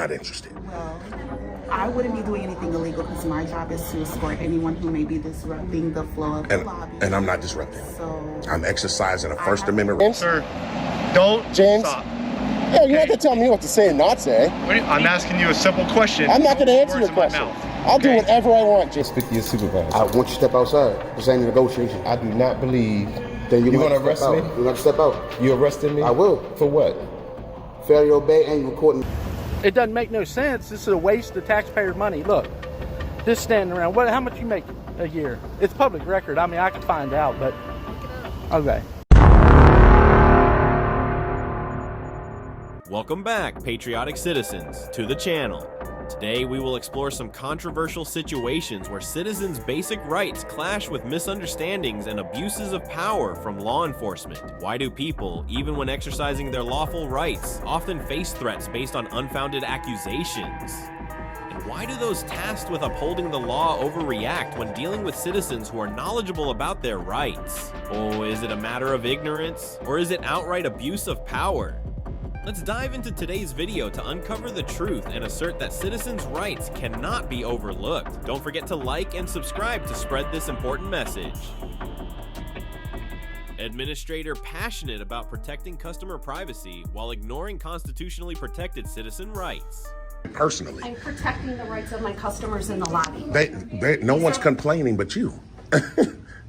Not interested. Well, I wouldn't be doing anything illegal because my job is to escort anyone who may be disrupting the flow of the lobby. And I'm not disrupting. So I'm exercising a First Amendment right. Sir, don't James. stop. Yeah, you're not gonna tell me what to say and not say. I'm asking you a simple question. I'm not gonna answer your Words in my question. mouth. I'll do whatever I want, James. Speak to your supervisor. I want you to step outside. This ain't a negotiation. I do not believe. Then You gonna step arrest out. me? You're gonna step out. You arrested me? I will. For what? Failure to obey and recording. It doesn't make no sense. This is a waste of taxpayers' money. Look, just standing around. How much you make a year? It's public record. I mean, I can find out, but okay. Welcome back, patriotic citizens, to the channel. Today we will explore some controversial situations where citizens' basic rights clash with misunderstandings and abuses of power from law enforcement. Why do people, even when exercising their lawful rights, often face threats based on unfounded accusations? And why do those tasked with upholding the law overreact when dealing with citizens who are knowledgeable about their rights? Oh, is it a matter of ignorance? Or is it outright abuse of power? Let's dive into today's video to uncover the truth and assert that citizens' rights cannot be overlooked. Don't forget to like and subscribe to spread this important message. Administrator passionate about protecting customer privacy while ignoring constitutionally protected citizen rights. Personally, I'm protecting the rights of my customers in the lobby. No one's complaining but you.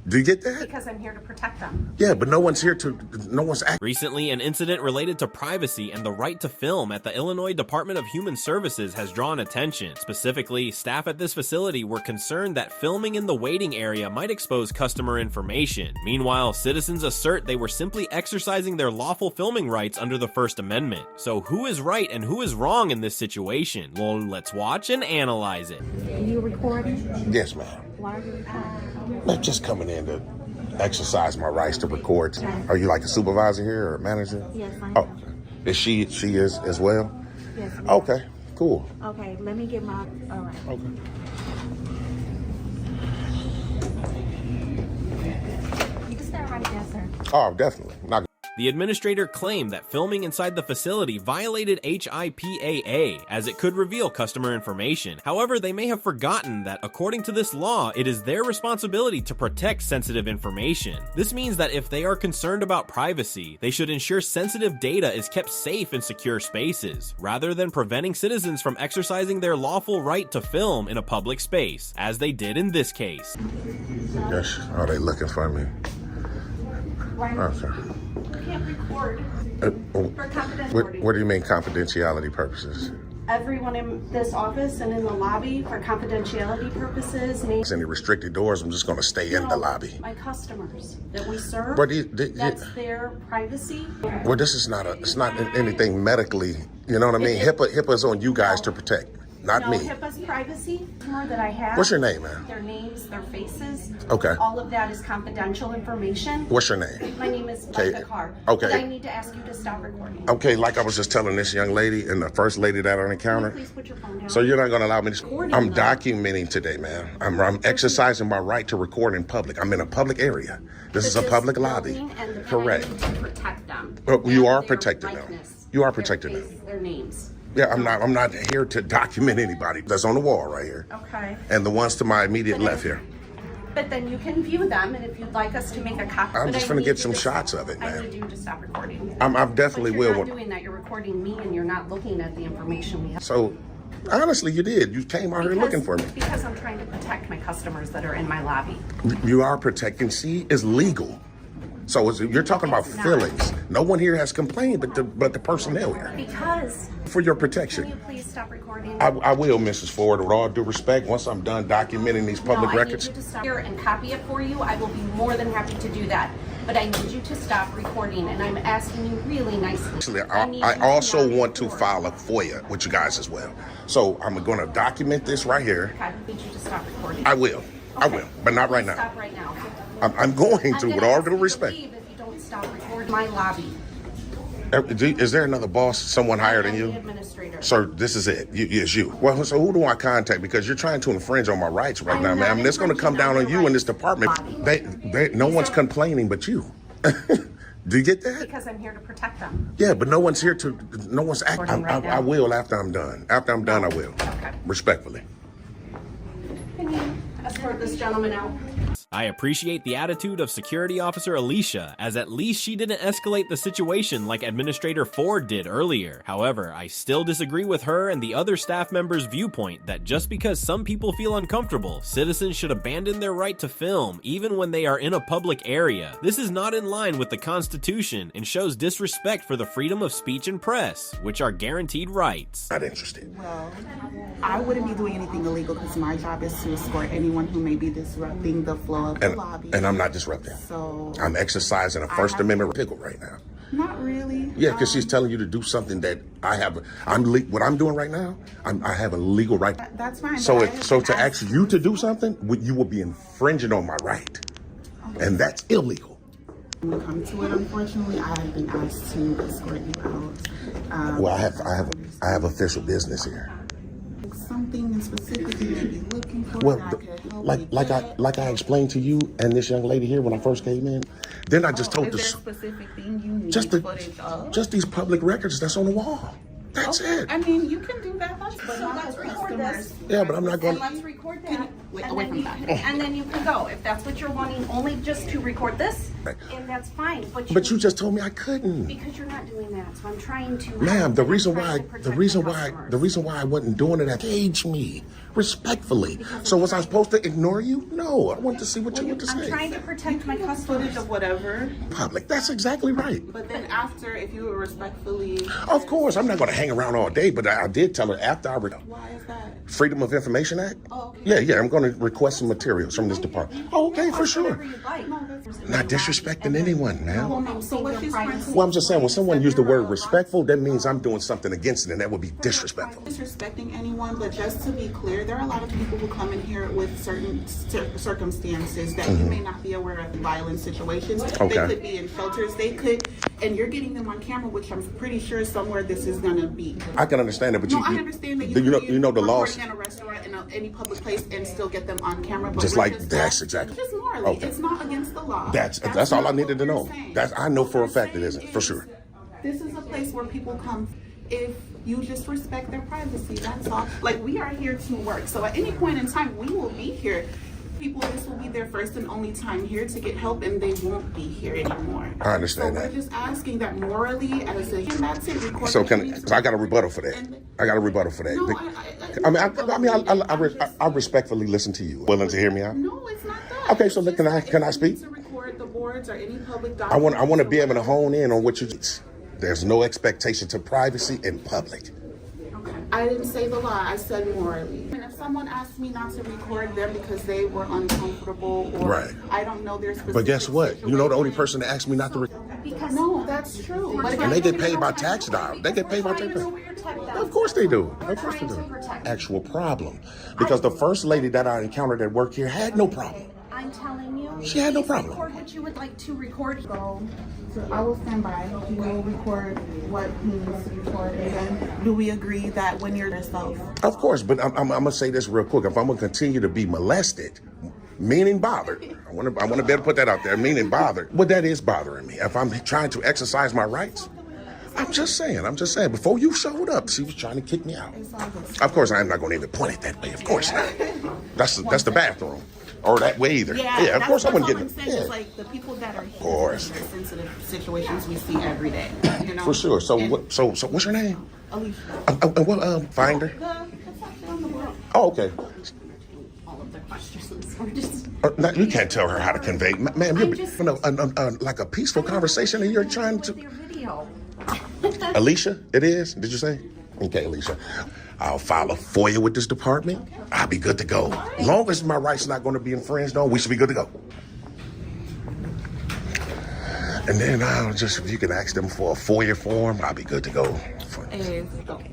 Do you get that? Because I'm here to protect them. Yeah, but no one's acting. Recently, an incident related to privacy and the right to film at the Illinois Department of Human Services has drawn attention. Specifically, staff at this facility were concerned that filming in the waiting area might expose customer information. Meanwhile, citizens assert they were simply exercising their lawful filming rights under the First Amendment. So who is right and who is wrong in this situation? Well, let's watch and analyze it. Are you recording? Yes, ma'am. Why are you I'm just coming in to exercise my rights to record. Are you like a supervisor here or a manager? Yes, I am. Oh, is she is as well? Yes. ma'am. Okay, cool. Okay, let me get my. All right. Okay. You can start right there, sir. Oh, definitely. Not. The administrator claimed that filming inside the facility violated HIPAA, as it could reveal customer information. However, they may have forgotten that according to this law, it is their responsibility to protect sensitive information. This means that if they are concerned about privacy, they should ensure sensitive data is kept safe in secure spaces, rather than preventing citizens from exercising their lawful right to film in a public space, as they did in this case. Yes. Are they looking for me? Okay. You can't record for confidentiality. What do you mean confidentiality purposes? Everyone in this office and in the lobby for confidentiality purposes. Any restricted doors, I'm just going to stay in the lobby. My customers that we serve, But that's their privacy. well, this is it's not anything medically, you know what I mean? HIPAA's on you guys to protect, not No, me. HIPAA's privacy more that I have. What's your name, man? Their names, their faces. Okay. All of that is confidential information. What's your name? My name is Okay. Micah Carr. Okay. But I need to ask you to stop recording. Okay, like I was just telling this young lady and the first lady that on the counter. Please put your phone down. So you're not going to allow me to... Recording, I'm though. documenting today, man. I'm exercising my right to record in public. I'm in a public area. This is a This public lobby. building and the Correct. plan to protect them. Oh, you And are their protecting them. likeness, You are their protecting face, them. Their names. Yeah, I'm not here to document anybody. That's on the wall right here. Okay. And the ones to my immediate But left here. But then you can view them, and if you'd like us to make a copy. I'm but just I gonna need get you some to shots stop. of it, I man. need you to stop recording. I definitely But will. you're not doing that. You're recording me, and you're not looking at the information we have. So, honestly, you did. You came out here looking for me. Because I'm trying to protect my customers that are in my lobby. You are protecting. See, it's legal. So you're talking about It's not. feelings. No one here has complained, but the personnel here Because for your can protection. you please stop recording? I will, Mrs. Ford, with all due respect. Once I'm done documenting these public no, records. I need you to stop here and copy it for you. I will be more than happy to do that. But I need you to stop recording, and I'm asking you really nicely. Actually, need I you also not want to record. file a FOIA with you guys as well. So I'm going to document this right here. I need you to stop recording. I will. I Okay. will, but not right Please now. Stop right now. I'm going to, I'm with gonna all ask due you to respect. leave if you don't stop recording my lobby. Is there another boss, someone higher than I'm you? the administrator. Sir, this is it. It's you. Well, so who do I contact? Because you're trying to infringe on my rights right I'm now, not ma'am. It's going to come infringing down on on your you in this rights, department. Bobby. No one's complaining but you. Do you get that? Because I'm here to protect them. Yeah, but no one's here to. No one's acting. Recording right I now. will after I'm done. After I'm done, I will. Okay. Respectfully. Can you escort this gentleman out? I appreciate the attitude of Security Officer Alicia, as at least she didn't escalate the situation like Administrator Ford did earlier. However, I still disagree with her and the other staff members' viewpoint that just because some people feel uncomfortable, citizens should abandon their right to film even when they are in a public area. This is not in line with the Constitution and shows disrespect for the freedom of speech and press, which are guaranteed rights. Not interested. Well, I wouldn't be doing anything illegal because my job is to escort anyone who may be disrupting the flow of the lobby. And I'm not disrupting. So I'm exercising a First Amendment pickle right now. not really. Yeah, because she's telling you to do something that I have. What I'm doing right now. I have a legal right. That's fine. So but to ask you to do something, you will be infringing on my right, and that's illegal. When we come to it, unfortunately, I have been asked to escort you out. Well, I have official business here. Something specific you may be looking for. Well, that I could help like I explained to you and this young lady here when I first came in. Then I just told is this. there a specific thing you need Just footage of? just these public records that's on the wall. That's Okay. it. I mean, you can do that, but So not let's for record customers. this. Yeah, but I'm not going And let's record that. Wait, and, away then from you, that. and then you can go. If that's what you're wanting, only just to record this, Right. and that's fine. But you just told me I couldn't. because you're not doing that. So I'm trying to. Ma'am, the I'm reason trying why to protect the my reason customers. why I wasn't doing it, engage me respectfully. So was I supposed to ignore you? No, I want to see what you want to I'm say. trying to protect my Footage customers. of whatever, Public. That's exactly right. but then after, if you were respectfully, Of course, I'm not going to hang around all day, but I did tell her after why is that? Freedom of Information Act. Oh, okay. Yeah, I'm going to request some materials from this department. Oh, okay, for sure. Whatever you'd like. Not disrespecting anyone, man. So what she's trying to Well, I'm just saying, when someone used the word respectful, that means I'm doing something against it, and that would be disrespectful. disrespecting anyone, but just to be clear, there are a lot of people who come in here with certain circumstances that you may not be aware of, violent situations. Okay. They could be in shelters. They could, and you're getting them on camera, which I'm pretty sure somewhere this is gonna be. I can understand that, but No, I understand that you know the laws. in a restaurant in any public place and still get them on camera. But Just we're like that's exactly. Just morally, Okay. it's not against the law. That's all I not needed to what know. we're saying. I know for a What we're fact it isn't, saying for is, sure. This is a place where people come if you just respect their privacy. That's all. Like, we are here to work. So at any point in time, we will be here. People, this will be their first and only time here to get help, and they won't be here anymore. I understand so that. we're just asking that morally, as a that's it. Recording So needs so I got a rebuttal for that. I got a rebuttal for that. No, I respectfully listen to you. Willing to hear me out? No, it's not that. Okay, so It's can just I that if speak? you need to record the boards or any public I want documents to be or able to whatever. hone in on what you. There's no expectation to privacy in public. Okay. I didn't say the law. I said morally. And if someone asked me not to record them because they were uncomfortable or Right. I don't know their specific But guess what? You know the only situation. person that asked me not to. Because No, that's true. But And they get paid by tax dollars. They get paid by tax dollars. Of course they do. Of course they do. Actual problem. Because the first lady that I encountered at work here had no problem. I'm telling you, She had no please problem. Record what you would like to record. So I will stand by. You will record what needs to be recorded. And then do we agree that when you're yourself? Of course, but I'm gonna say this real quick. If I'm gonna continue to be molested, meaning bothered, I want to be able to put that out there. Meaning bothered, but that is bothering me. If I'm trying to exercise my rights, I'm just saying. Before you showed up, she was trying to kick me out. Of course, I'm not gonna even point it that way. Of course not. That's the bathroom, or that way either. Yeah, of course I wouldn't get it. Yeah. Like the people that are here course. in the sensitive situations we see every day. You know? For sure. So And what? So what's your name? Alicia. Find her. It's actually on the board. Oh, okay. All of the questions. We're just. Now, you can't tell her how to convey, ma'am. You're just- like a peaceful conversation, and you're trying With to. your video. Alicia, it is. Did you say? Okay, Alicia. I'll file a FOIA with this department. I'll be good to go. As long as my rights not going to be infringed on, we should be good to go. And then if you can ask them for a FOIA form, I'll be good to go.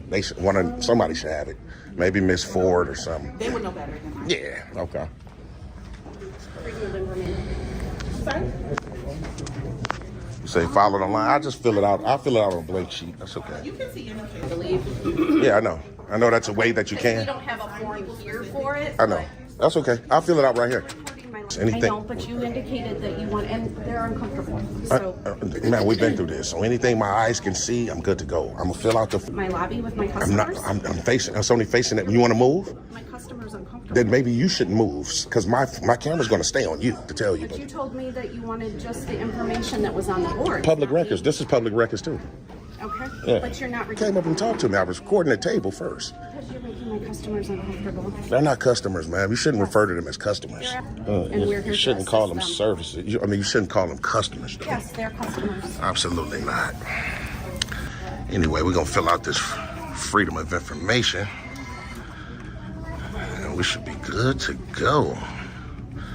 They should, somebody should have it. Maybe Miss Ford or something. They would know better than I. Yeah. Okay. Sorry? You say follow the line. I just fill it out. I'll fill it out on a blank sheet. That's okay. You can see anything. Yeah, I know. I know that's a way that you We can. don't have a form here for it. I know. That's okay. I'll fill it out right here. this. I Anything. know, but you indicated that you want, and they're uncomfortable. So Man, we've been through this. So anything my eyes can see, I'm good to go. I'm gonna fill out the. my lobby with my I'm customers. not. I'm facing. It's only facing it. You want to move? My customers uncomfortable. Then maybe you shouldn't move, because my camera's gonna stay on you to tell you. But you told me that you wanted just the information that was on the board. Public not me. records. This is public records too. Okay. Yeah. But you're not You came up and talked to me. I was recording the table first. because you're making my customers uncomfortable. They're not customers, man. You shouldn't refer to them as customers. And we're here You to shouldn't call them assist services. You shouldn't call them customers. Though. Yes, they're customers. Absolutely not. Anyway, we're gonna fill out this freedom of information, and we should be good to go.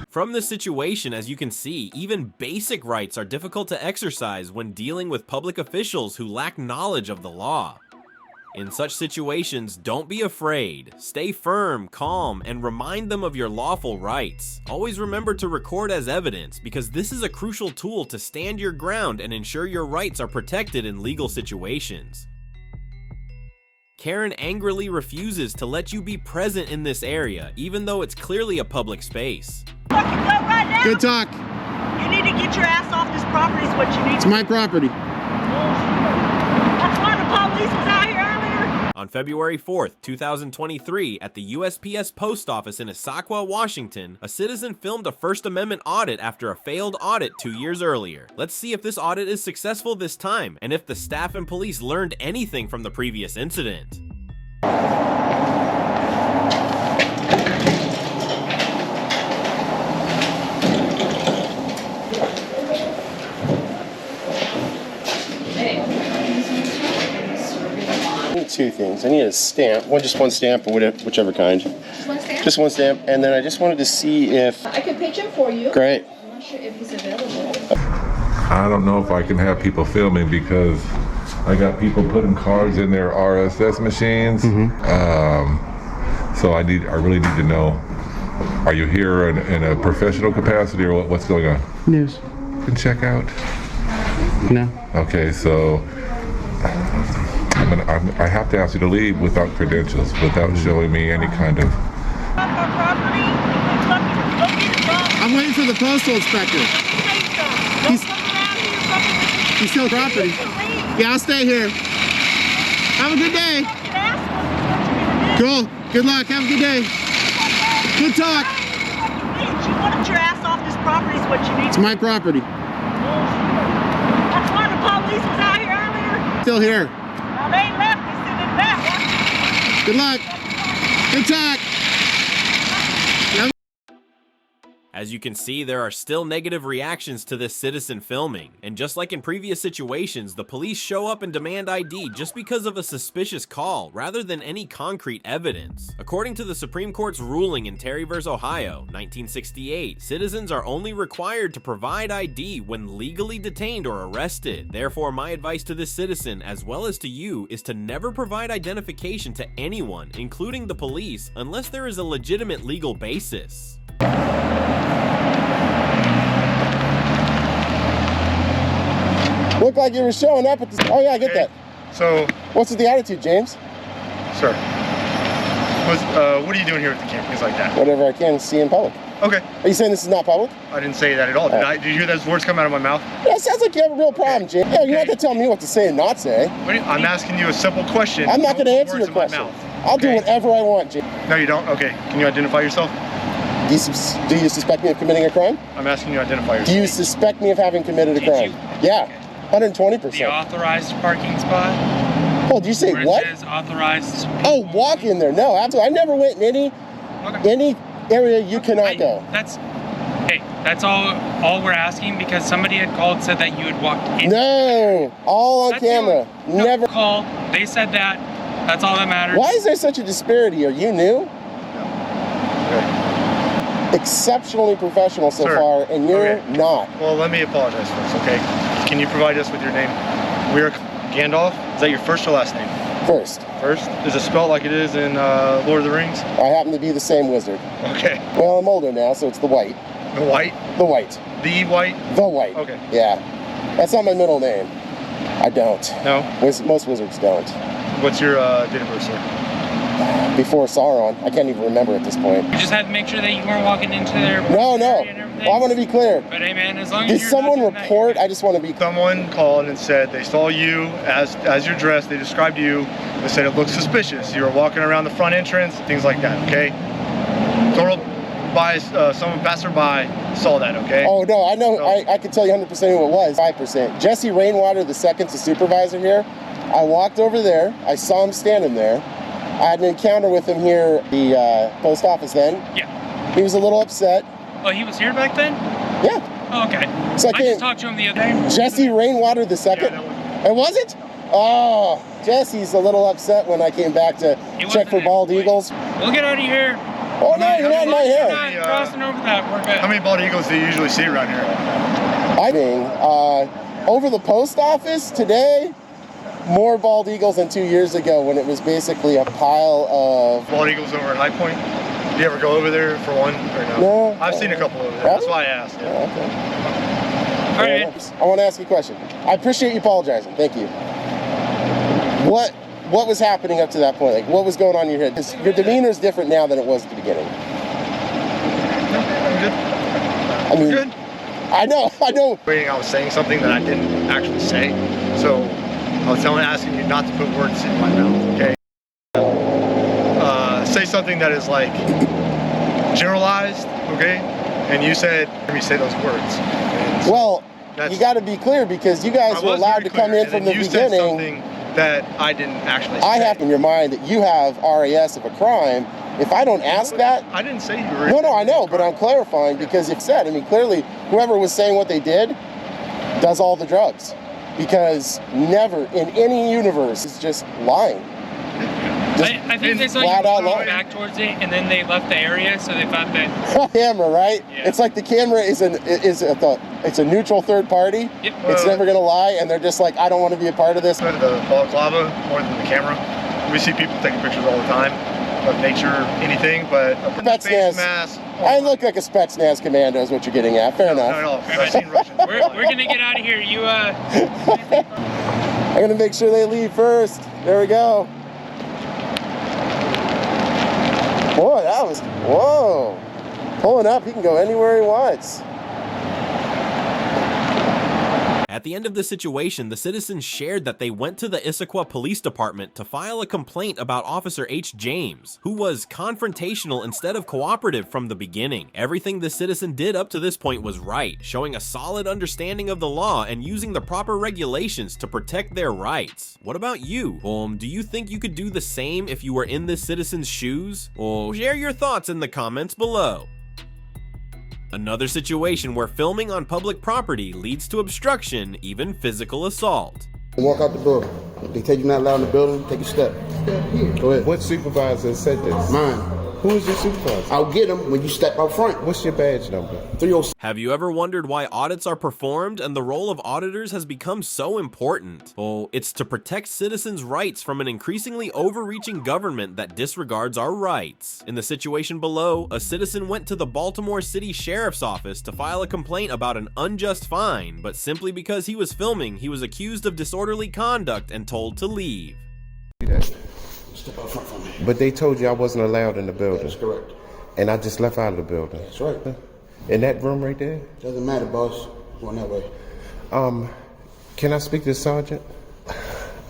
From this situation, as you can see, even basic rights are difficult to exercise when dealing with public officials who lack knowledge of the law. In such situations, don't be afraid. Stay firm, calm, and remind them of your lawful rights. Always remember to record as evidence, because this is a crucial tool to stand your ground and ensure your rights are protected in legal situations. Karen angrily refuses to let you be present in this area, even though it's clearly a public space. Good talk. You need to get your ass off this property is what you need. It's my property. That's why the police was out here earlier. On February 4th, 2023, at the USPS Post Office in Issaquah, Washington, a citizen filmed a First Amendment audit after a failed audit 2 years earlier. Let's see if this audit is successful this time, and if the staff and police learned anything from the previous incident. I need two things. I need a stamp, just one stamp or whatever, whichever kind. Just one stamp? Just one stamp, and then I just wanted to see if. I can page him for you. Great. I'm not sure if he's available. I don't know if I can have people filming because I got people putting cards in their RSS machines. So I really need to know, are you here in a professional capacity or what's going on? News. Can check out? No. Okay, so I have to ask you to leave without credentials, without showing me any kind of. I'm waiting for the postal inspector. He's still property. Yeah, I'll stay here. Have a good day. Cool. Good luck. Have a good day. Good talk. You want your ass off this property is what you need. It's my property. That's why the police was out here earlier. Still here. Now they ain't left. They sitting in the back. Good luck. Good talk. As you can see, there are still negative reactions to this citizen filming, and just like in previous situations, the police show up and demand ID just because of a suspicious call, rather than any concrete evidence. According to the Supreme Court's ruling in Terry v. Ohio, 1968, citizens are only required to provide ID when legally detained or arrested. Therefore, my advice to this citizen, as well as to you, is to never provide identification to anyone, including the police, unless there is a legitimate legal basis. Looked like you were showing up at the. Oh, yeah, I get that. So, What's with the attitude, James? sir, what are you doing here with the cameras like that? Whatever I can see in public. Okay, Are you saying this is not public? I didn't say that at all. Did you hear those words come out of my mouth? Yeah, it sounds like you have a real problem, James. Yeah, you're not going to tell me what to say and not say. I'm asking you a simple question. I'm not going to Don't put answer your words in my question. mouth. I'll do Okay. whatever I want, James. No, you don't? Okay, can you identify yourself? Do you suspect me of committing a crime? I'm asking you to identify yourself. Do you suspect me of having committed a crime? Yeah, 120%. Authorized parking spot? Oh, did you say Where what? it says authorized. Oh, walk in there. No, absolutely. I never went in any area you cannot go. That's all we're asking, because somebody had called, said that you had walked in. No, all on That's camera. No, Never. Call. They said that. That's all that matters. Why is there such a disparity? Are you new? Exceptionally professional so Sir, far, and you're okay. not. Well, let me apologize first, okay? Can you provide us with your name? We're Gandalf. Is that your first or last name? First. First? Is it spelled like it is in Lord of the Rings? I happen to be the same wizard. Okay. Well, I'm older now, so it's the white. The white? The white. The white? The white. Okay. Yeah. That's not my middle name. I don't. No? Most wizards don't. What's your date of birth, sir? before Sauron. I can't even remember at this point. You just had to make sure that you weren't walking into their No. area and everything. I want to be clear. But hey, man, as long as Did you're someone not doing that, report? I just want to be. Someone called and said they saw you as you're dressed. They described you. They said it looked suspicious. You were walking around the front entrance, things like that. Okay. Total bias. Someone passerby saw that. Okay. Oh no, I know. I can tell you 100% who it was. 5%. Jesse Rainwater II, the supervisor here. I walked over there. I saw him standing there. I had an encounter with him here at the post office then. Yeah. He was a little upset. Oh, he was here back then? Yeah. Oh, okay. So I just talked to him the other day. Jesse Rainwater II? It was it? Oh, Jesse's a little upset when I came back to check for bald eagles. We'll get out of here. Oh no, you're not in my hair. You're not crossing over that. We're good. How many bald eagles do you usually see around here? I mean, over the post office today, more bald eagles than 2 years ago when it was basically a pile of... Bald eagles over at High Point? Do you ever go over there for one or no? No. I've seen a couple over there. That's why I asked. Yeah. Oh, okay. All right. I want to ask you a question. I appreciate you apologizing. Thank you. What was happening up to that point? Like, what was going on in your head? 'Cause your demeanor is different now than it was at the beginning. I'm good. I mean, good. I know. I was saying something that I didn't actually say, so I was asking you not to put words in my mouth, okay? Say something that is like generalized, okay? And you said, let me say those words. Well, you got to be clear because you guys were allowed to come in from the beginning. Said something that I didn't actually say. I have in your mind that you have RAS of a crime. If I don't ask that... I didn't say you were... No, I know, but I'm clarifying because you've said, I mean, clearly, whoever was saying what they did does all the drugs. Because never in any universe is just lying. I think they saw you going back towards it, and then they left the area, so they thought that... Camera, right? Yeah. It's like the camera is it's a neutral third party. Yep. It's never going to lie, and they're just like, I don't want to be a part of this. The balaclava more than the camera. We see people taking pictures all the time of nature, anything, but a face mask. I look like a Spetsnaz commando is what you're getting at. Fair enough. No, I've seen Russians. We're going to get out of here. I'm going to make sure they leave first. There we go. Boy, whoa. Pulling up, he can go anywhere he wants. At the end of the situation, the citizens shared that they went to the Issaquah Police Department to file a complaint about Officer H. James, who was confrontational instead of cooperative from the beginning. Everything the citizen did up to this point was right, showing a solid understanding of the law and using the proper regulations to protect their rights. What about you? Do you think you could do the same if you were in this citizen's shoes? Well, share your thoughts in the comments below. Another situation where filming on public property leads to obstruction, even physical assault. Walk out the building. They tell you not allowed in the building, take a step. Go ahead. What supervisor said this? Mine. Who is your supervisor? I'll get him when you step out front. What's your badge number? 306. Have you ever wondered why audits are performed and the role of auditors has become so important? Well, it's to protect citizens' rights from an increasingly overreaching government that disregards our rights. In the situation below, a citizen went to the Baltimore City Sheriff's Office to file a complaint about an unjust fine, but simply because he was filming, he was accused of disorderly conduct and told to leave. Step out front from me. But they told you I wasn't allowed in the building. That's correct. And I just left out of the building. That's right. In that room right there? Doesn't matter, boss. Going that way. Can I speak to the sergeant?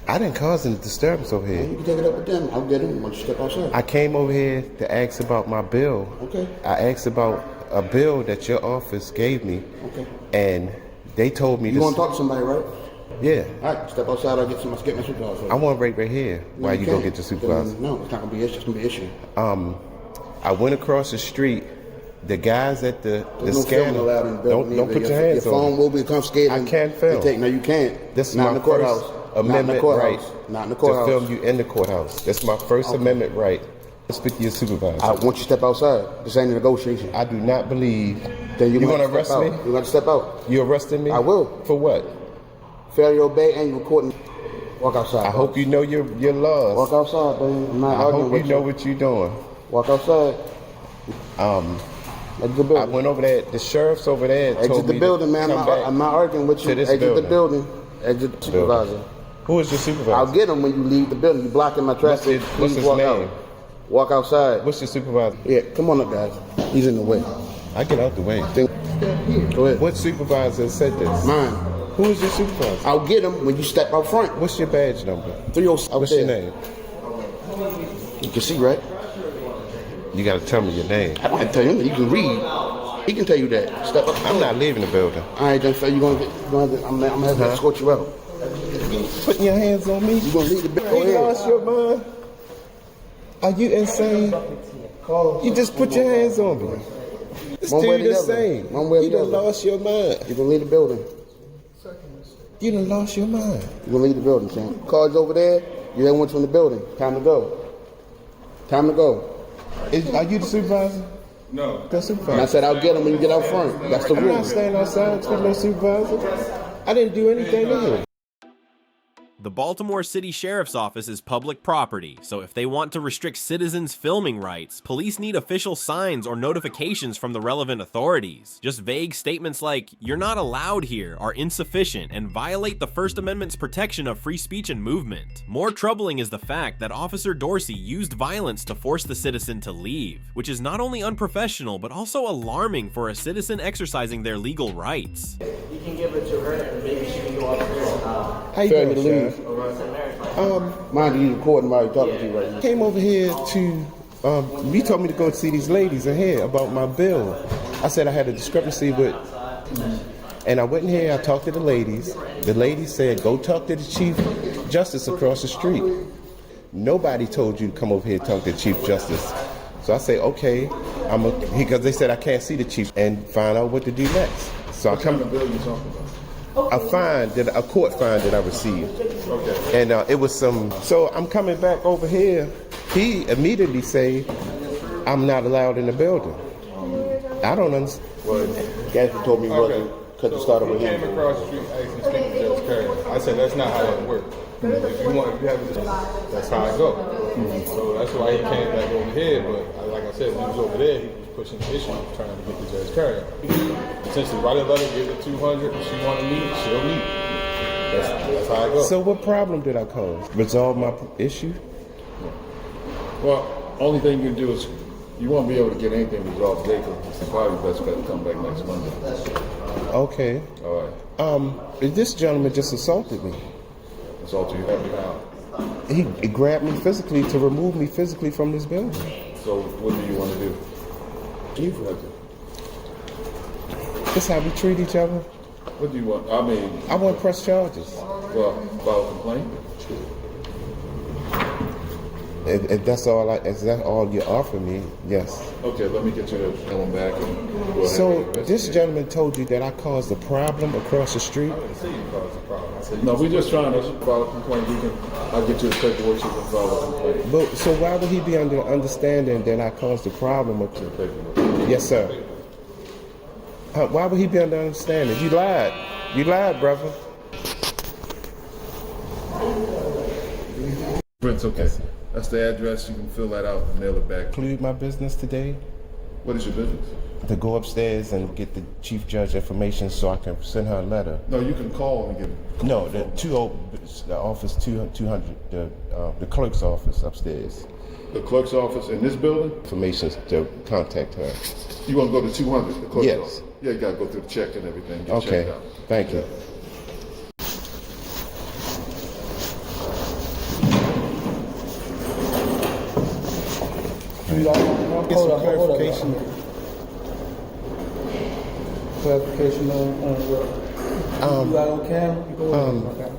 I didn't cause any disturbance over here. You can take it up with them. I'll get him once you step outside. I came over here to ask about my bill. Okay. I asked about a bill that your office gave me. Okay. And they told me you want to talk to somebody, right? Yeah. All right, step outside. I'll get my supervisor. I want right here while you go get your supervisor. No, it's not going to be an issue. It's going to be an issue. I went across the street. The guys at the scanner. Allowed in the building. Don't put your hands on your phone will be confiscated. I can't film. No, you can't. This is not my in the courthouse. First amendment right. Not in the courthouse. To film you in the courthouse. That's my first amendment right. Speak to your supervisor. I want you to step outside. This ain't a negotiation. I do not believe. Then you're going to arrest me? You're going to step out. You arresting me? I will. For what? Failure to obey and recording. Walk outside. I hope you know your laws. Walk outside, baby. I'm not arguing with you. I hope you know what you're doing. Walk outside. Exit the building. I went over there. The sheriff's over there. Exit the building, man. I'm not arguing with you. Exit the building. Exit the supervisor. Who is your supervisor? I'll get him when you leave the building. You're blocking my traffic. What's his name? Walk outside. What's your supervisor? Yeah, come on up, guys. He's in the way. I get out the way. Go ahead. What supervisor said this? Mine. Who is your supervisor? I'll get him when you step out front. What's your badge number? 307. What's your name? You can see, right? You gotta tell me your name. I don't have to tell him. You can read. He can tell you that. Step up. I'm not leaving the building. All right, then, so I'm gonna have to escort you out. Putting your hands on me? You gonna leave the building? You lost your mind? Are you insane? You just put your hands on me. This dude is insane. You done lost your mind. You gonna leave the building? You done lost your mind. You gonna leave the building, son. Cards over there. You haven't went from the building. Time to go. Time to go. Are you the supervisor? No. The supervisor. And I said I'll get him when you get out front. That's the I'm rule. not standing outside with no supervisor. I didn't do anything to him. The Baltimore City Sheriff's Office is public property, so if they want to restrict citizens' filming rights, police need official signs or notifications from the relevant authorities. Just vague statements like, "You're not allowed here," are insufficient and violate the First Amendment's protection of free speech and movement. More troubling is the fact that Officer Dorsey used violence to force the citizen to leave, which is not only unprofessional but also alarming for a citizen exercising their legal rights. You can give it to her and maybe she can go up there. How you doing, Sheriff? Mind you, recording while you're talking to you right now. Came over here to, you told me to go see these ladies in here about my bill. I said I had a discrepancy with, and I went in here, I talked to the ladies. The ladies said, go talk to the Chief Justice across the street. Nobody told you to come over here and talk to the Chief Justice. So I say, okay, because they said I can't see the Chief and find out what to do next. So I come. A court fine that I received. Okay. And it was so I'm coming back over here. He immediately say, I'm not allowed in the building. I don't understand. Well, Gatsby told me he wasn't, because it started with him. Came across the street, actually speaking to Judge Curry. I said, that's not how it works. If you have a, that's how I go. So that's why he came back over here, but like I said, when he was over there, he was pushing the issue, trying to get the Judge Curry. Essentially, write a letter, give it 200, if she want to meet, she'll meet. That's how I go. So what problem did I cause? Resolve my issue? Well, only thing you can do is, you won't be able to get anything resolved today, because it's probably best bet to come back next Monday. Okay. All right. This gentleman just assaulted me. Assaulted you every now. He grabbed me physically to remove me physically from this building. So what do you want to do? Chief has it. This how we treat each other? What do you want? I mean, I want to press charges. Well, file a complaint. If that's all, is that all you offer me? Yes. Okay, let me get you the going back. And so this gentleman told you that I caused a problem across the street. I didn't say you caused a problem. I said no. We're just trying to file a complaint. I'll get you the paperwork so you can file a complaint. But so why would he be under the understanding that I caused a problem with you? Yes, sir. Why would he be under understanding? You lied. You lied, brother. It's okay. That's the address. You can fill that out and mail it back. Include my business today. What is your business? To go upstairs and get the chief judge information so I can send her a letter. No, you can call and get it. No, the office 200, the clerk's office upstairs. The clerk's office in this building? Information to contact her. You want to go to 200? The clerk's yes. office? Yeah, you got to go through the check and everything. Get okay. Out. Thank you. Get some clarification. Clarification on what? You got on camera? You go okay.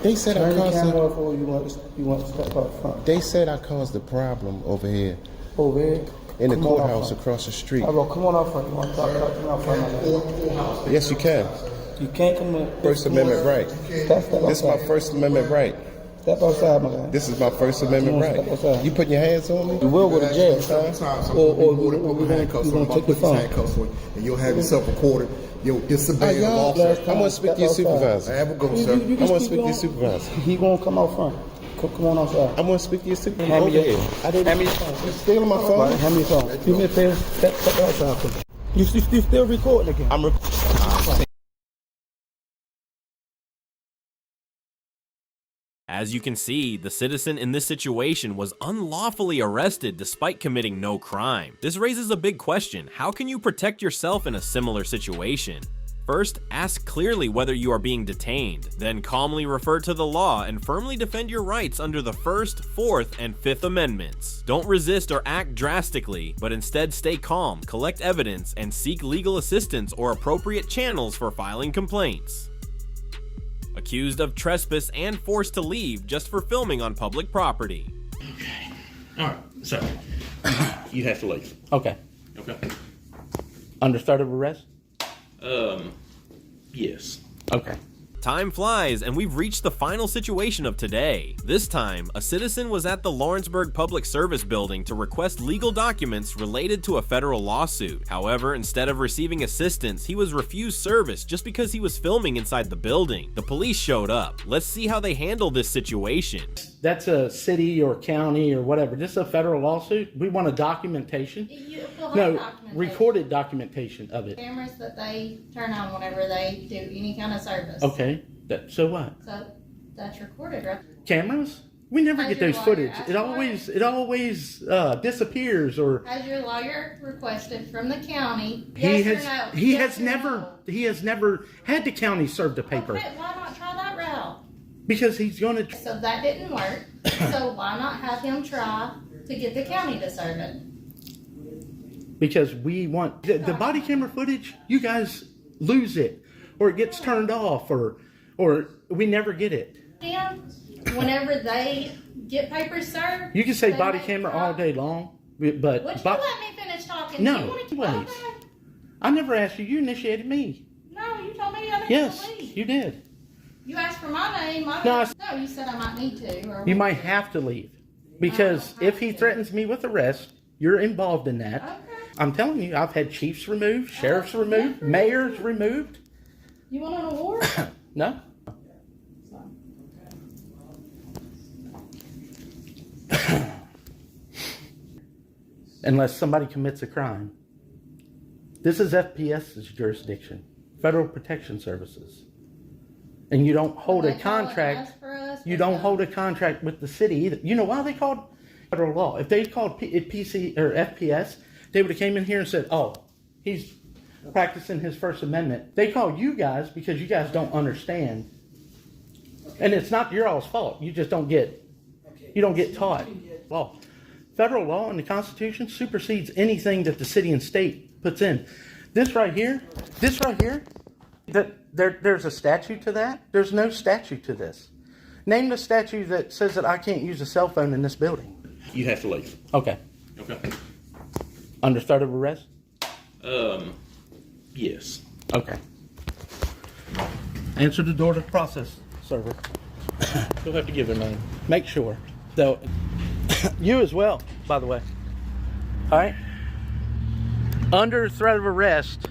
They said I caused you want to step up front. They said I caused the problem over here. Over here? In the courthouse across the street. All right, come on out front. You want to talk out front? Yes, you can. You can't come in. First Amendment right. This is my First Amendment right. Step outside, my guy. This is my First Amendment right. You putting your hands on me? You will go to jail. Or we're going to take your phone. And you'll have yourself recorded. You'll disobey the law. I'm going to speak to your supervisor. Have a go, sir. I'm going to speak to your supervisor. He going to come out front. Come on outside. I'm going to speak to your supervisor. Hand me your phone. You're stealing my phone? Right, hand me your phone. Give me a pen. Step outside for me. You still recording again? I'm recording. As you can see, the citizen in this situation was unlawfully arrested despite committing no crime. This raises a big question: how can you protect yourself in a similar situation? First, ask clearly whether you are being detained, then calmly refer to the law and firmly defend your rights under the First, Fourth, and Fifth Amendments. Don't resist or act drastically, but instead stay calm, collect evidence, and seek legal assistance or appropriate channels for filing complaints. Accused of trespass and forced to leave just for filming on public property. Okay. All right. So you have to leave. Okay. Okay. Under threat of arrest? Yes. Okay. Time flies, and we've reached the final situation of today. This time, a citizen was at the Lawrenceburg Public Service Building to request legal documents related to a federal lawsuit. However, instead of receiving assistance, he was refused service just because he was filming inside the building. The police showed up. Let's see how they handle this situation. That's a city or county or whatever. This is a federal lawsuit. We want a documentation. Recorded documentation of it. Cameras that they turn on whenever they do any kind of service. Okay. So what? So that's recorded, right? Cameras? We never Has get your those lawyer footage. asked It always disappears or. Has your lawyer requested from the county? He Yes has never had the county serve the paper. Okay, why not try that route? Because he's going to. So that didn't work. So why not have him try to get the county to serve it? Because we want the body camera footage. You guys lose it, or it gets turned off, or we never get it. And whenever they get papers served, You can say they body make camera try- all day long, but Would you let me finish talking? No, You wanna keep- wait. Okay. I never asked you. You initiated me. No, you told me I didn't Yes, leave. you did. You asked for my name. No, No, you said I might need to. Or You might have to leave because if he threatens me with arrest, you're involved in that. Okay. I'm telling you, I've had chiefs removed, sheriffs removed, mayors removed. You want an award? No. Unless somebody commits a crime. This is FPS's jurisdiction, Federal Protection Services. And you don't hold a contract. You don't hold a contract with the city either. You know why they called federal law? If they called it PC or FPS, they would have came in here and said, "Oh, he's practicing his First Amendment." They call you guys because you guys don't understand, and it's not your all's fault. You just don't get taught law. Federal law and the Constitution supersedes anything that the city and state puts in. This right here, there's a statute to that. There's no statute to this. Name the statute that says that I can't use a cell phone in this building. You have to leave. Okay. Okay. Under threat of arrest? Yes. Okay. Answer the door to the process server. You'll have to give their name. Make sure. Though, you as well, by the way. All right? Under threat of arrest.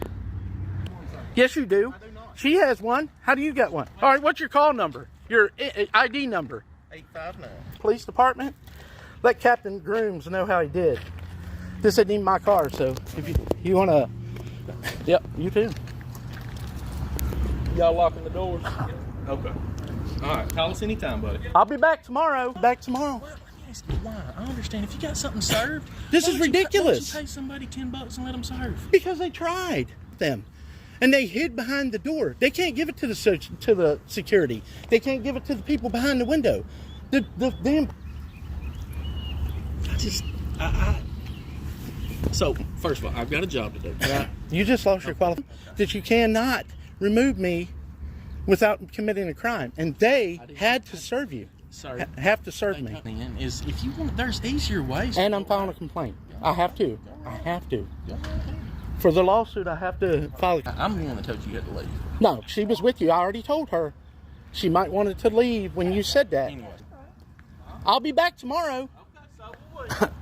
Yes, you do. She has one. How do you get one? All right, what's your call number? Your ID number? 859. Police department? Let Captain Grooms know how he did. This isn't even my car, so if you want to... Yep, you too. Y'all locking the doors? Okay. All right, call us anytime, buddy. I'll be back tomorrow. Back tomorrow. Why? I understand. If you got something served, This is ridiculous. Why don't you pay somebody $10 and let them serve? Because they tried them. And they hid behind the door. They can't give it to the security. They can't give it to the people behind the window. The damn... So, first of all, I've got a job to do. Right. You just lost your qualification. That you cannot remove me without committing a crime. And they had to serve you. Sir, have to serve me. Is if you want, there's easier ways. And I'm filing a complaint. I have to. For the lawsuit, I have to file. I'm the one that told you had to leave. No, she was with you. I already told her. She might wanted to leave when you said that. Anyway. I'll be back tomorrow.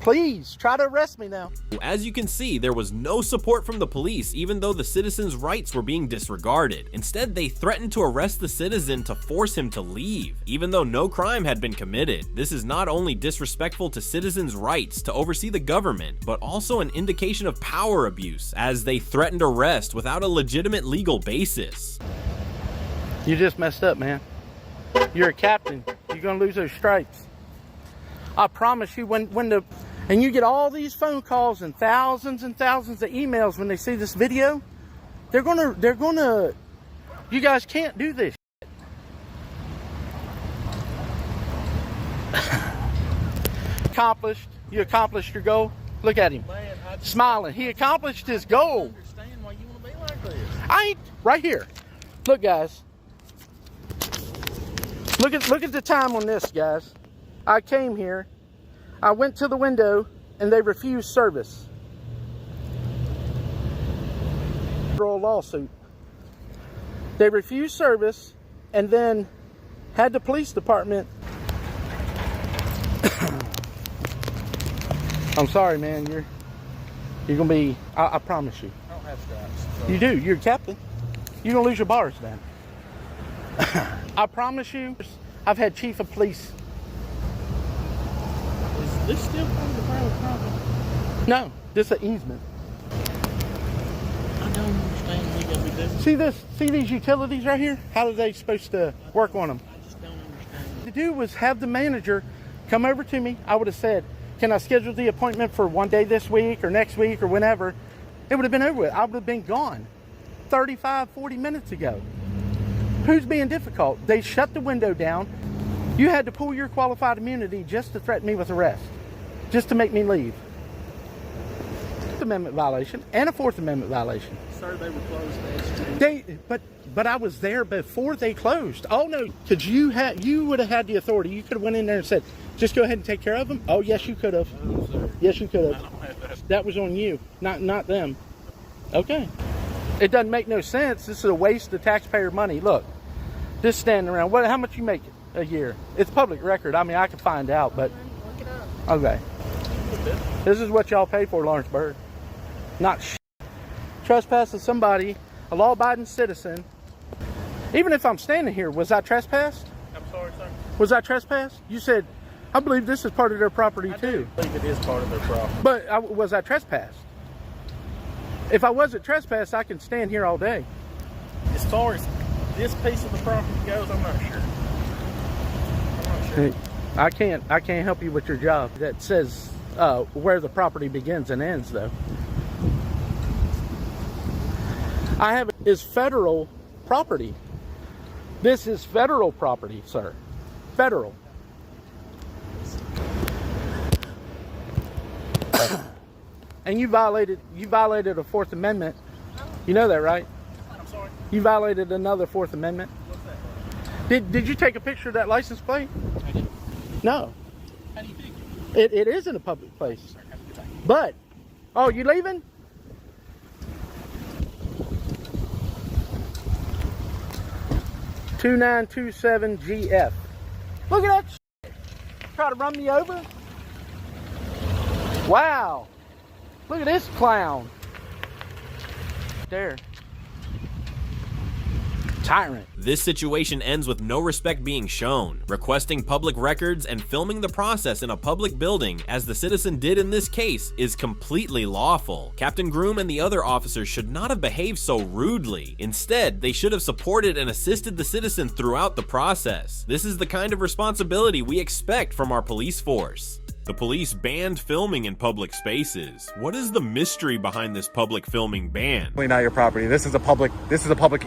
Please, try to arrest me now. As you can see, there was no support from the police even though the citizen's rights were being disregarded. Instead, they threatened to arrest the citizen to force him to leave, even though no crime had been committed. This is not only disrespectful to citizens' rights to oversee the government, but also an indication of power abuse, as they threatened arrest without a legitimate legal basis. You just messed up, man. You're a captain. You you're going to lose those stripes. I promise you, and you get all these phone calls and thousands of emails when they see this video, they're gonna, you guys can't do this. You accomplished your goal. Look at him, smiling. He accomplished his goal. Understand why you want to be like this. I ain't right here. Look, guys. Look at the time on this, guys. I came here. I went to the window, and they refused service. Federal lawsuit. They refused service, and then had the police department. I'm sorry, man. You're gonna be. I promise you. I don't have stripes. So. You do. You're a captain. You're gonna lose your bars, man. I promise you. I've had chief of police. Is this still part of the private property? No, this is an easement. I don't understand what you gotta be doing. See this? See these utilities right here? How are they supposed to work on them? I just don't understand. To do was have the manager come over to me. I would have said, can I schedule the appointment for one day this week or next week or whenever? It would have been over with. I would have been gone 35, 40 minutes ago. Who's being difficult? They shut the window down. You had to pull your qualified immunity just to threaten me with arrest, just to make me leave. Fifth Amendment violation and a Fourth Amendment violation. Sir, they were closed. But I was there before they closed. Oh no, because you would have had the authority. You could have went in there and said, just go ahead and take care of them. Oh yes, you could have. No, yes, you could have. That was on you, not them. Okay. It doesn't make no sense. This is a waste of taxpayer money. Look, just standing around. How much you make a year? It's public record. I mean, I can find out, but Look it up. okay. This is what y'all pay for, Lawrenceburg. Not trespassing somebody, a law-abiding citizen. Even if I'm standing here, was I trespassed? I'm sorry, sir. Was I trespassed? You said, I believe this is part of their property too. I believe it is part of their property. But was I trespassed? If I wasn't trespassed, I can stand here all day. As far as this piece of the property goes, I'm not sure. I can't help you with your job. That says where the property begins and ends, though. I have is federal property. This is federal property, sir. Federal. And you violated a Fourth Amendment. You know that, right? I'm sorry. You violated another Fourth Amendment. What's that? Did you take a picture of that license plate? I did. No. How do you figure? It is in a public place. But, oh, you leaving? (2927) Look at that shit. Try to run me over? Wow. Look at this clown. There. Tyrant. This situation ends with no respect being shown. Requesting public records and filming the process in a public building, as the citizen did in this case, is completely lawful. Captain Groom and the other officers should not have behaved so rudely. Instead, they should have supported and assisted the citizen throughout the process. This is the kind of responsibility we expect from our police force. The police banned filming in public spaces. What is the mystery behind this public filming ban? Not your property. This is a public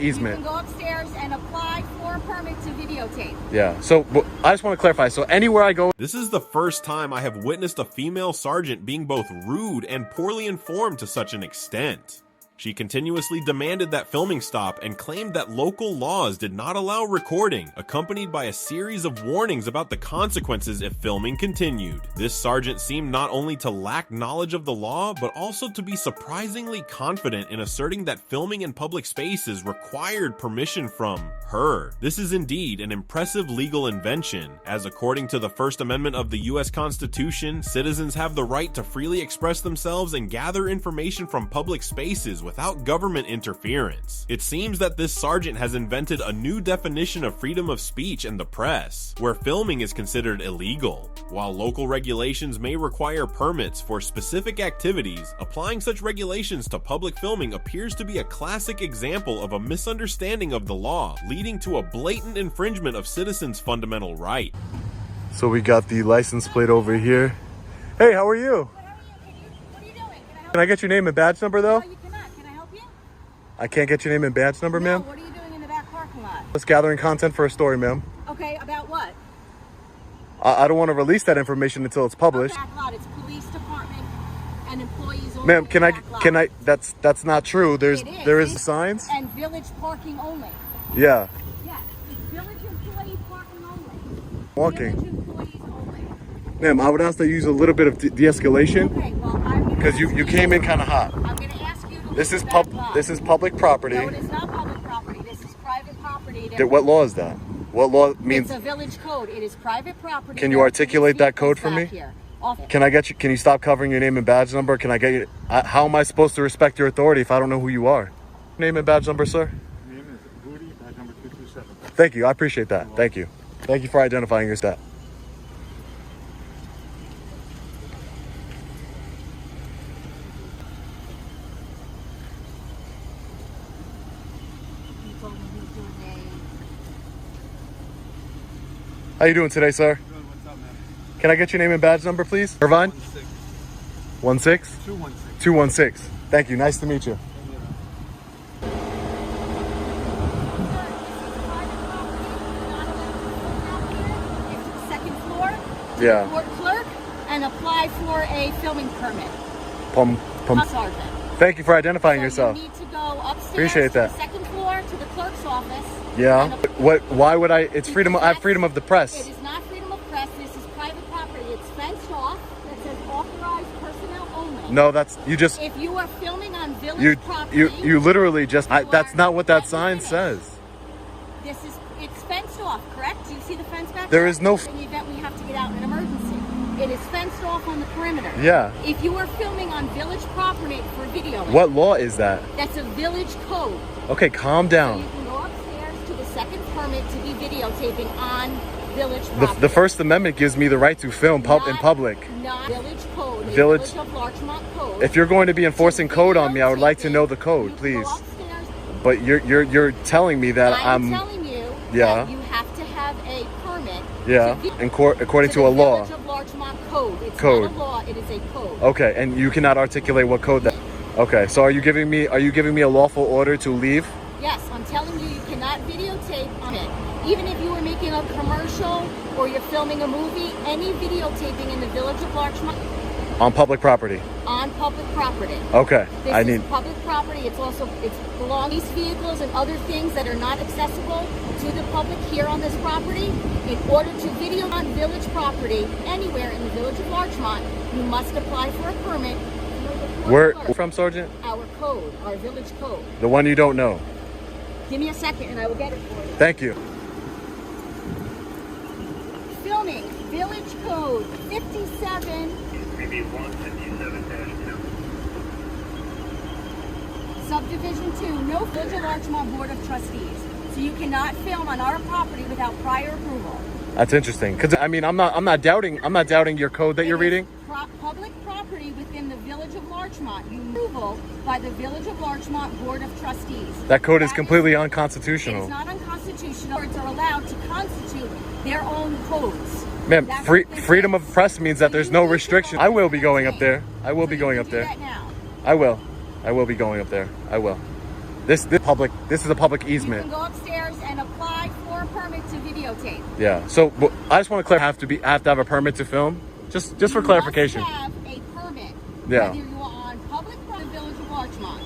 easement. You can go upstairs and apply for a permit to videotape. Yeah. So I just want to clarify. So anywhere I go. This is the first time I have witnessed a female sergeant being both rude and poorly informed to such an extent. She continuously demanded that filming stop and claimed that local laws did not allow recording, accompanied by a series of warnings about the consequences if filming continued. This sergeant seemed not only to lack knowledge of the law, but also to be surprisingly confident in asserting that filming in public spaces required permission from her. This is indeed an impressive legal invention, as according to the First Amendment of the U.S. Constitution, citizens have the right to freely express themselves and gather information from public spaces without government interference. It seems that this sergeant has invented a new definition of freedom of speech and the press, where filming is considered illegal. While local regulations may require permits for specific activities, applying such regulations to public filming appears to be a classic example of a misunderstanding of the law, leading to a blatant infringement of citizens' fundamental right. So we got the license plate over here. Hey, how are you? What are you doing? Can I get your name and badge number though? No, you cannot. Can I help you? I can't get your name and badge number, No, ma'am? what are you doing in the back parking lot? Just gathering content for a story, ma'am. Okay, about what? I don't want to release that information until it's published. Back lot. It's police department and employees only. Ma'am, can I, that's not true. There is signs? And village parking only. Yeah. Yes, it's village employee parking only. Walking. Village employees only. Ma'am, I would ask that you use a little bit of de-escalation. Okay, well, I'm gonna Because you came in kind of hot. I'm gonna ask you to This leave is the back lot. this is public property. No, it is not public property. This is private property. What law is that? What law means? It's a village code. It is private property. Can you articulate that code for me? Can I get you? Can you stop covering your name and badge number? Can I get you? How am I supposed to respect your authority if I don't know who you are? Name and badge number, sir. Name is Booty, badge number 227. Thank you. I appreciate that. Thank you. Thank you for identifying your stat. How you doing today, sir? Good, what's up, man? Can I get your name and badge number, please? Irvine? 16? 216. 216. Thank you. Nice to meet you. Second floor. Yeah. Court clerk and apply for a filming permit. Sergeant. Thank you for identifying So yourself. You need to go upstairs Appreciate that. to the second floor to the clerk's office. Yeah. Why would I? It's freedom. I have freedom of the press. It is not freedom of press. This is private property. It's fenced off. It says authorized personnel only. No, that's you just. If you are filming on village property, You literally just. That's not what that sign says. it's fenced off, correct? Do you see the fence back There there? is no. In the event we have to get out in an emergency, it is fenced off on the perimeter. Yeah. If you are filming on village property for video, What law is that? that's a village code. Okay, calm down. You can go upstairs to the second permit to be videotaping on village property. The First Amendment gives me the right to film in public. Not village code. Village of Larchmont code. If you're going to be enforcing code on me, I would like to know the code, please. But you're telling me that I'm telling you yeah. that you have to have a permit. Yeah. According to a law. Village of Larchmont code. It's Code. not a law. It is a code. Okay, and you cannot articulate what code that. Okay, so are you giving me a lawful order to leave? Yes, I'm telling you, you cannot videotape on it. Even if you were making a commercial or you're filming a movie, any videotaping in the village of Larchmont On public property. on public property. Okay, This is public property. It's belongs to vehicles and other things that are not accessible to the public here on this property. In order to video on village property anywhere in the village of Larchmont, you must apply for a permit. Where from, Sergeant? Our code, our village code. The one you don't know. Give me a second and I will get it for you. Thank you. Filming, village code 57. Subdivision 2, no Village of Larchmont Board of Trustees. So you cannot film on our property without prior approval. That's interesting. Cause I mean, I'm not doubting your code that you're reading. Public property within the Village of Larchmont, you approval by the Village of Larchmont Board of Trustees. That code is completely It unconstitutional. is not unconstitutional. Boards are allowed to constitute their own codes. Ma'am, freedom of press means that there's no restriction. I will be going up there. I will be going up there. I will be going up there. I will. This is a public easement. You can go upstairs and apply for a permit to videotape. Yeah. So I just want to clarify. I have to have a permit to film. Just for clarification. You must have a permit. Yeah. Whether you are on public or the Village of Larchmont.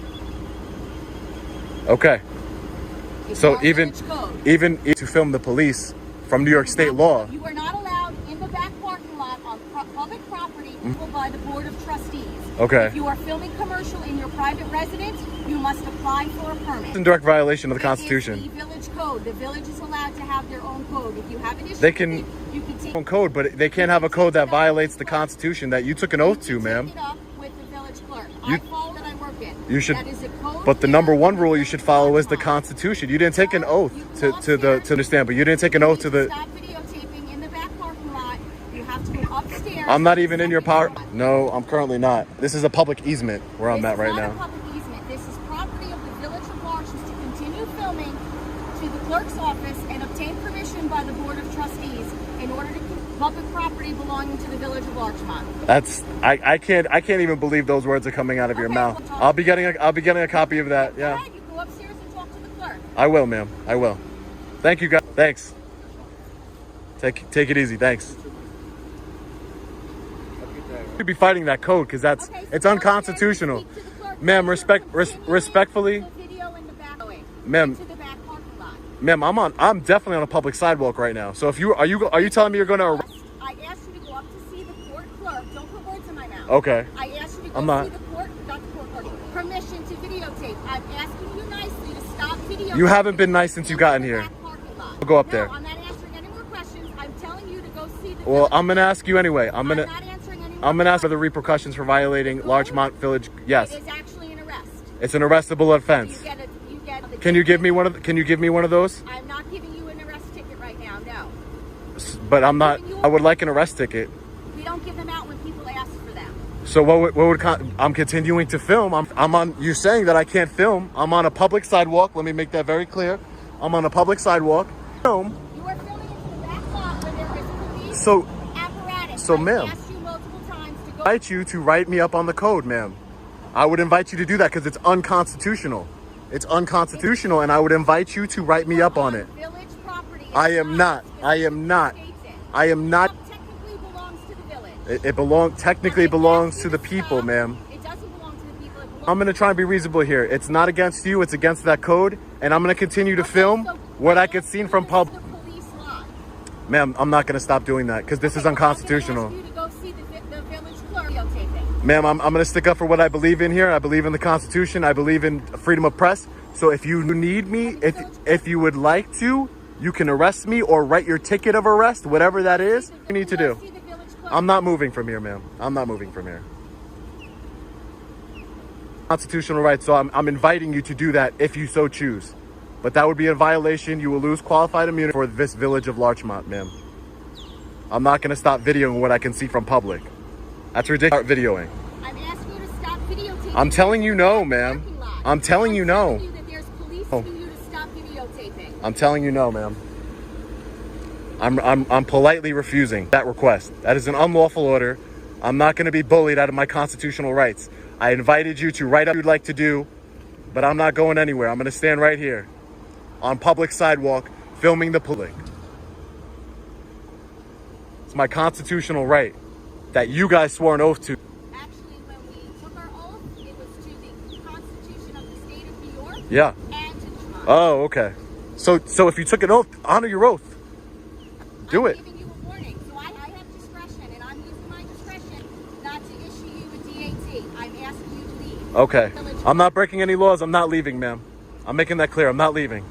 Okay. It's So our even to film the police from New York State law. You are not allowed in the back parking lot on public property by the Board of Trustees. Okay. If you are filming commercial in your private residence, you must apply for a permit. It's in direct violation of the Constitution. It is the village code. The village is allowed to have their own code. If you have an issue, They can you can take own code, but they can't have a code that violates the Constitution that you took an oath to, ma'am. it up with the village clerk. I follow that I work in. You should. That is a code. But the number one rule you should follow is the Constitution. You didn't take an oath to understand, but you didn't take an oath to the. Stop videotaping in the back parking lot. You have to go upstairs. I'm not even in your power. No, I'm currently not. This is a public easement where I'm at right This is now. not a public easement. This is property of the Village of Larchmont to continue filming to the clerk's office and obtain permission by the Board of Trustees in order to public property belonging to the village of Larchmont. That's I can't even believe those words are coming out of your mouth. I'll be getting a copy of that. Yeah. Go ahead, you go upstairs and talk to the clerk. I will, ma'am. I will. Thank you, guys. Thanks. Take it easy. Thanks. You'd be fighting that code because it's unconstitutional, ma'am. Respectfully, ma'am. Ma'am, I'm definitely on a public sidewalk right now. So if are you telling me you're going to? I asked you to go up to see the court clerk. Don't put words in my mouth. Okay. I asked you to go see the court, not the court clerk. Permission to videotape. I'm asking you nicely to stop videotaping. You haven't been nice since you gotten here. I'll go up there. No, I'm not answering any more questions. I'm telling you to go see the. Well, I'm gonna ask you anyway. I'm gonna ask for the repercussions for violating Larchmont Village. Yes. It is actually an arrest. It's an arrestable offense. Can you give me one of those? I'm not giving you an arrest ticket right now. No. But I'm not. I would like an arrest ticket. We don't give them out when people ask for them. So I'm continuing to film. I'm on. You're saying that I can't film. I'm on a public sidewalk. Let me make that very clear. I'm on a public sidewalk. Film. You are filming into the back lot where there is police apparatus. So, ma'am, I asked you multiple times to go. I invite you to write me up on the code, ma'am. I would invite you to do that because it's unconstitutional. It's unconstitutional, and I would invite you to write me up on it. Village property. I am not. Technically belongs to the village. It technically belongs to the people, ma'am. It doesn't belong to the people. I'm going to try and be reasonable here. It's not against you. It's against that code. And I'm going to continue to film what I could see from public. Ma'am, I'm not going to stop doing that because this is unconstitutional. Ma'am, I'm going to stick up for what I believe in here. I believe in the Constitution. I believe in freedom of press. So if you need me, if you would like to, you can arrest me or write your ticket of arrest, whatever that is you need to do. I'm not moving from here, ma'am. I'm not moving from here. Constitutional rights, so I'm inviting you to do that if you so choose. But that would be a violation. You will lose qualified immunity for this village of Larchmont, ma'am. I'm not going to stop videoing what I can see from public. That's ridiculous. Start videoing. I'm asking you to stop videotaping. I'm telling you no, ma'am. I'm telling you no. I'm telling you that there's police for you to stop videotaping. I'm telling you no, ma'am. I'm politely refusing that request. That is an unlawful order. I'm not going to be bullied out of my constitutional rights. I invited you to write up what you'd like to do, but I'm not going anywhere. I'm going to stand right here on public sidewalk filming the public. It's my constitutional right that you guys swore an oath to. Actually, when we took our oath, it was to the Constitution of the state of New York. Yeah. And to the tribe. Oh, okay. So if you took an oath, honor your oath. Do it. I'm giving you a warning, so I have discretion, and I'm using my discretion not to issue you a DAT. I'm asking you to leave. Okay. I'm not breaking any laws. I'm not leaving, ma'am. I'm making that clear. I'm not leaving.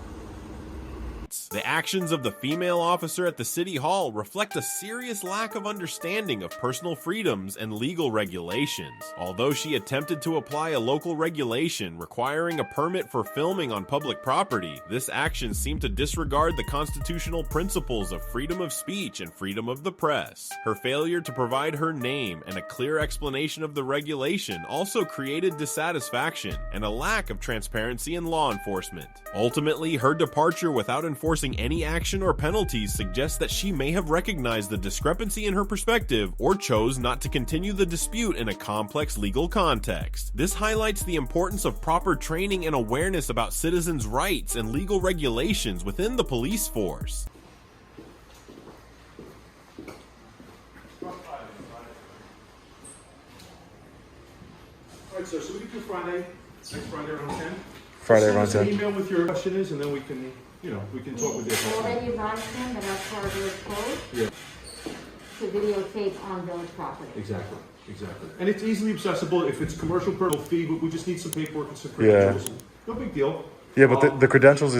The actions of the female officer at the City Hall reflect a serious lack of understanding of personal freedoms and legal regulations. Although she attempted to apply a local regulation requiring a permit for filming on public property, this action seemed to disregard the constitutional principles of freedom of speech and freedom of the press. Her failure to provide her name and a clear explanation of the regulation also created dissatisfaction and a lack of transparency in law enforcement. Ultimately, her departure without enforcing any action or penalties suggests that she may have recognized the discrepancy in her perspective or chose not to continue the dispute in a complex legal context. This highlights the importance of proper training and awareness about citizens' rights and legal regulations within the police force. All right, sir, so we can do Friday, next Friday around 10. Friday around Send us 10. an email with your question is, and then we can, we can talk with you. Already advised him that as part of village code, Yeah, to videotape on village property. exactly. And it's easily accessible. If it's commercial, per fee, but we just need some paperwork and some Yeah. credentials. No big deal. Yeah, but the credentials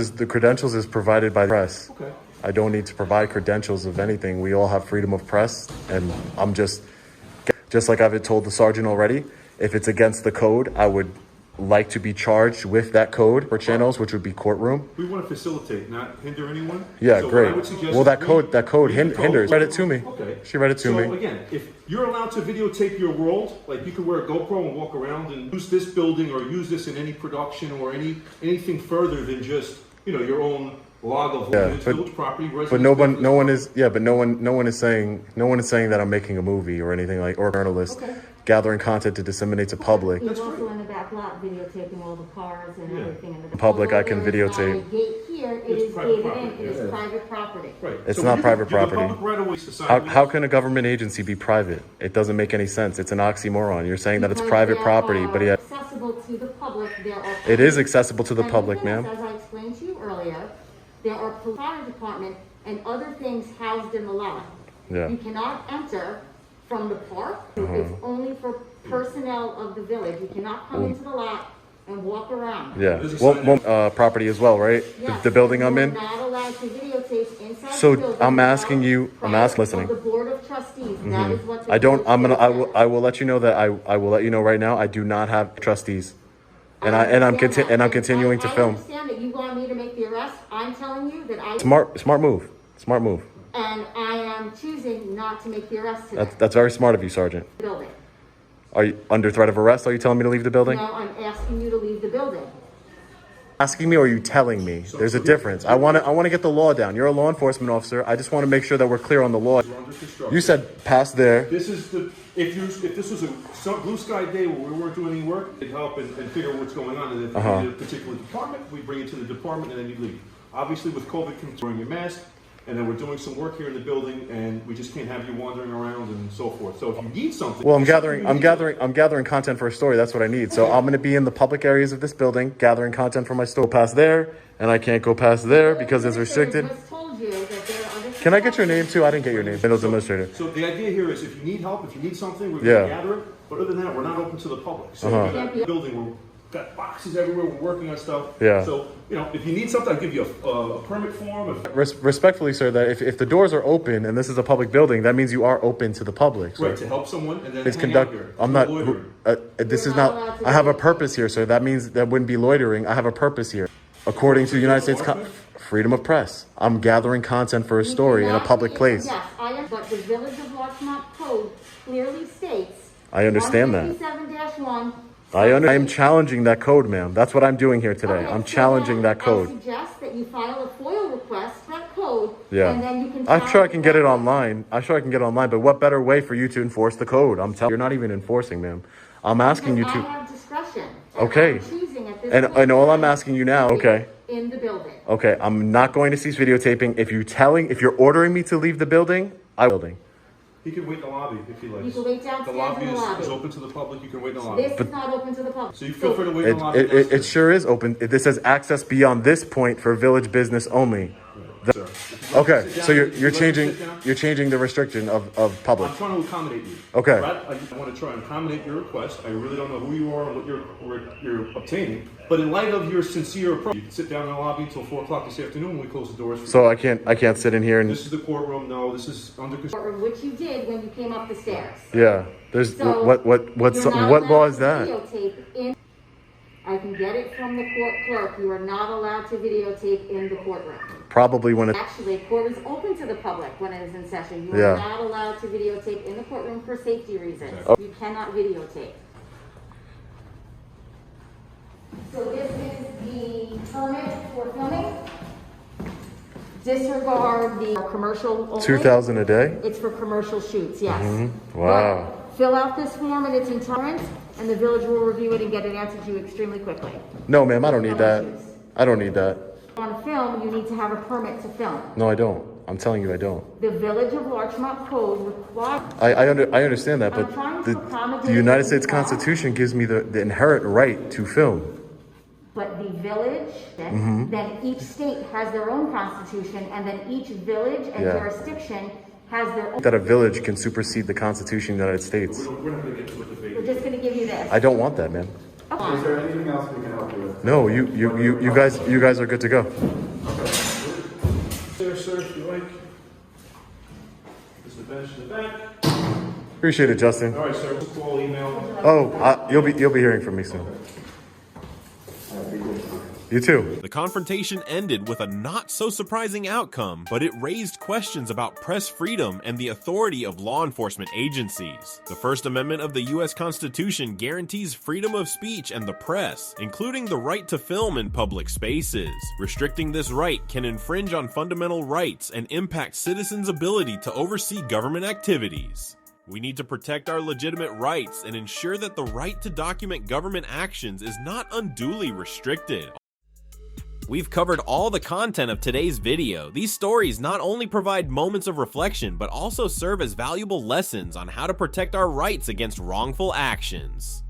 is provided by the press. Okay. I don't need to provide credentials of anything. We all have freedom of press, and I'm just like I've told the sergeant already. If it's against the code, I would like to be charged with that code for channels, which would be courtroom. We want to facilitate, not hinder anyone. Yeah, So what great. I would suggest Well, is that code read the hinders. Read it to me. Okay. She read it to So me. again, if you're allowed to videotape your world, like you could wear a GoPro and walk around and use this building or use this in any production or anything further than just your own log of Yeah, it's village property. but no one is saying that I'm making a movie or anything like, or a journalist gathering content to disseminate to public. He's also in the back lot videotaping all the cars and everything in the Public, I can Although there is not videotape. a gate here, it is gated in, it is private property. Right. It's So not you private can- you can property. public right away society. How can a government agency be private? It doesn't make any sense. It's an oxymoron. You're saying that it's Because private there property, are but yet accessible to the public, there are. it is accessible to the And public, thing is, ma'am. As I explained to you earlier, there are fire department and other things housed in the lot. Yeah. You cannot enter from the park. It's only for personnel of the village. You cannot come into the lot and walk around. Yeah. Well, property as well, right? Yes. The building I'm in. You're not allowed to videotape inside So the building. I'm asking you. I'm asking. Of the Listening. board of trustees. That is what. the I don't. village I'm gonna. code says. I will let you know that I will let you know right now. I do not have trustees, and I'm continuing to I film. understand that you want me to make the arrest. I'm telling you that I. Smart move. Smart move. And I am choosing not to make the arrest today. That's very smart of you, Sergeant. Building. Are you under threat of arrest? Are you telling me to leave the building? No, I'm asking you to leave the building. Asking me, or are you telling me? There's a difference. I want to get the law down. You're a law enforcement officer. I just want to make sure that we're clear on the law. You said pass there. This is the if this was a blue sky day where we weren't doing any work, it'd help and figure out what's going on. And if you need a particular department, we bring it to the department and then you leave. Obviously, with COVID, wearing your mask, and then we're doing some work here in the building, and we just can't have you wandering around and so forth. So if you need something, Well, I'm gathering content for a story. That's what I need. So I'm going to be in the public areas of this building, gathering content for my story. Go past there, and I can't go past there because it's restricted. Can I get your name too? I didn't get your name. Middles administrator. So the idea here is if you need help, if you need something, we're Yeah. going to gather it. But other than that, we're not open to the public. So if you're in the building, we've got boxes everywhere. We're working on stuff. Yeah. So, if you need something, I'll give you a permit form. Respectfully, sir, that if the doors are open and this is a public building, that means you are open to the public. Sir. Right, to help someone and then It's hang conduct. out here. I'm No not. loitering. This is not. I have a purpose here, sir. That means that wouldn't be loitering. I have a purpose here, according to the United States freedom of press. I'm gathering content for a story in a public place. Yes, I am, but the Village of Larchmont Code clearly states. I understand that. 157-1. I am challenging that code, ma'am. That's what I'm doing here today. I'm challenging that I code. suggest that you file a FOIL request for that code. Yeah. And then you can. I'm sure I can get it online. But what better way for you to enforce the code? I'm telling you, you're not even enforcing, ma'am. I'm asking you I to. have discretion. Okay. I'm choosing at this And point all I'm asking you now, okay. In the building. Okay, I'm not going to cease videotaping. If you're ordering me to leave the building, I will. He can wait in the lobby if he likes. You can wait downstairs in the lobby. is open to the public. You can wait in the lobby. This is not open to the public. So you feel free to wait in the lobby. It sure is open. This says access beyond this point for village business only. Okay, so you're changing the restriction of public. I'm trying to accommodate you. Okay. I want to try and accommodate your request. I really don't know who you are and what you're obtaining. But in light of your sincere approach, you can sit down in the lobby until 4 o'clock this afternoon when we close the doors. So I can't sit in here and. This is the courtroom. No, this is under construction. Courtroom, which you did when you came up the stairs. Yeah. There's So, what you're not law allowed is to that? videotape in. I can get it from the court clerk. You are not allowed to videotape in the courtroom. Probably when it. Actually, court is open to the public when it is in session. You Yeah. are not allowed to videotape in the courtroom for safety reasons. Oh. You cannot videotape. So this is the permit for filming. Disregard the commercial only. 2,000 a day. It's for commercial shoots, yes. Wow. But fill out this form in its entirety, and the village will review it and get an answer to you extremely quickly. No, ma'am, I don't need that. I don't need that. On film, you need to have a permit to film. No, I don't. I'm telling you, I don't. The Village of Larchmont Code requires. I understand that, I'm but trying to accommodate the United the States law. Constitution gives me the inherent right to film. But the village, then each state has their own constitution, and then each village and Yeah. jurisdiction has their own. That a village can supersede the Constitution of the United States. We're not going to get to it debate. We're just gonna give you this. I don't want that, man. Is there anything else we can help you with? No, you guys are good to go. There, sir, if you like. This is the bench in the back. Appreciate it, Justin. All right, sir. We'll call, email. Oh, you'll be hearing from me soon. All right, be good. You too. The confrontation ended with a not so surprising outcome, but it raised questions about press freedom and the authority of law enforcement agencies. The First Amendment of the U.S. Constitution guarantees freedom of speech and the press, including the right to film in public spaces. Restricting this right can infringe on fundamental rights and impact citizens' ability to oversee government activities. We need to protect our legitimate rights and ensure that the right to document government actions is not unduly restricted. We've covered all the content of today's video. These stories not only provide moments of reflection, but also serve as valuable lessons on how to protect our rights against wrongful actions.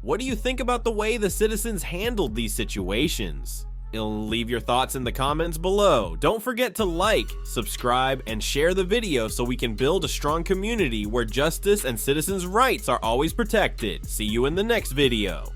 What do you think about the way the citizens handled these situations? Leave your thoughts in the comments below. Don't forget to like, subscribe, and share the video so we can build a strong community where justice and citizens' rights are always protected. See you in the next video.